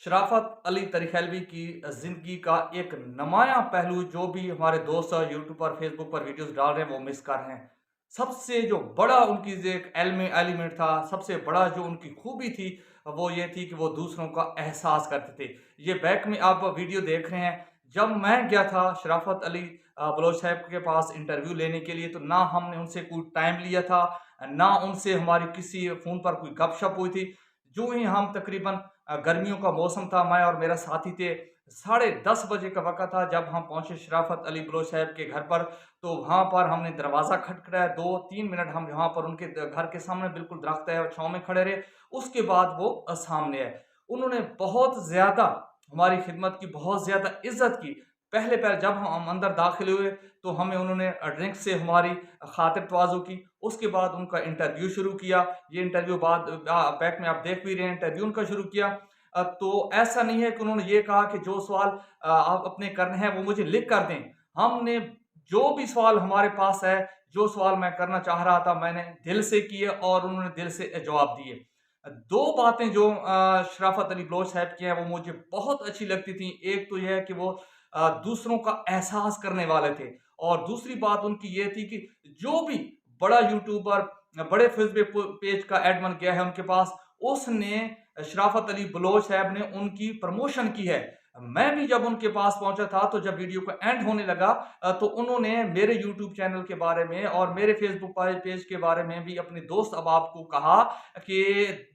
शराफत अली तरीखेलवी की ज़िंदगी का एक नुमायाँ पहलू जो भी हमारे दोस्त यूट्यूब पर फेसबुक पर वीडियोस डाल रहे हैं वो मिस कर रहे हैं। सबसे जो बड़ा उनकी जो एक एलिमेंट था, सबसे बड़ा जो उनकी खूबी थी, वो ये थी कि वो दूसरों का एहसास करते थे। ये बैक में आप वीडियो देख रहे हैं, जब मैं गया था शराफत अली बलोच साहब के पास इंटरव्यू लेने के लिए, तो ना हमने उनसे कोई टाइम लिया था, ना उनसे हमारी किसी फ़ोन पर कोई गपशप हुई थी। जो ही हम तकरीबन गर्मियों का मौसम था, मैं और मेरा साथी थे, 10:30 बजे का वक़्त था जब हम पहुँचे शराफत अली बलोच साहब के घर पर। तो वहाँ पर हमने दरवाज़ा खटखटाया, 2-3 मिनट हम वहाँ पर उनके घर के सामने बिल्कुल दरख्त है और छाँव में खड़े रहे। उसके बाद वो सामने आए। उन्होंने बहुत ज़्यादा हमारी खिदमत की, बहुत ज़्यादा इज़्ज़त की। पहले जब हम अंदर दाखिल हुए, तो हमें उन्होंने ड्रिंक से हमारी खातिर तवाज़ुन की। उसके बाद उनका इंटरव्यू शुरू किया। ये इंटरव्यू बैक में आप देख भी रहे हैं, इंटरव्यू उनका शुरू किया। तो ऐसा नहीं है कि उन्होंने ये कहा कि जो सवाल आप अपने करने हैं वो मुझे लिख कर दें। हमने जो भी सवाल हमारे पास है, जो सवाल मैं करना चाह रहा था, मैंने दिल से किए और उन्होंने दिल से जवाब दिए। 2 बातें जो शराफत अली बलोच साहब की हैं वो मुझे बहुत अच्छी लगती थी। एक तो ये है कि वो दूसरों का एहसास करने वाले थे, और दूसरी बात उनकी ये थी कि जो भी बड़ा यूट्यूबर, बड़े फेसबुक पेज का एडमिन गया है उनके पास, उसने शराफत अली बलोच साहब ने उनकी प्रमोशन की है। मैं भी जब उनके पास पहुंचा था, तो जब वीडियो का एंड होने लगा, तो उन्होंने मेरे यूट्यूब चैनल के बारे में और मेरे फेसबुक पेज के बारे में भी अपने दोस्त अहबाब को कहा कि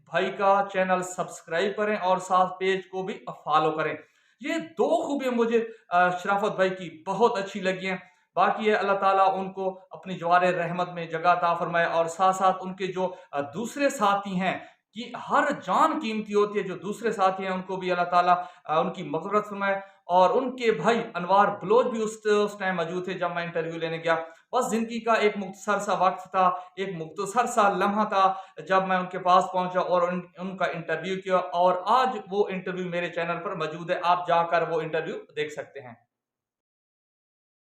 भाई का चैनल सब्सक्राइब करें और साथ पेज को भी फॉलो करें। ये 2 खूबियाँ मुझे शराफत भाई की बहुत अच्छी लगी हैं। बाकी है, अल्लाह ताला उनको अपनी जवार रहमत में जगह अता फरमाए, और साथ-साथ उनके जो दूसरे साथी हैं, कि हर जान कीमती होती है, जो दूसरे साथी हैं उनको भी अल्लाह ताला उनकी मग़फ़िरत फरमाए। और उनके भाई अनवार बलोच भी उस टाइम मौजूद थे जब मैं इंटरव्यू लेने गया। बस ज़िंदगी का एक मुख्तसर सा वक़्त था, एक मुख्तसर सा लम्हा था जब मैं उनके पास पहुँचा और उनका इंटरव्यू किया, और आज वो इंटरव्यू मेरे चैनल पर मौजूद है। आप जाकर वो इंटरव्यू देख सकते हैं।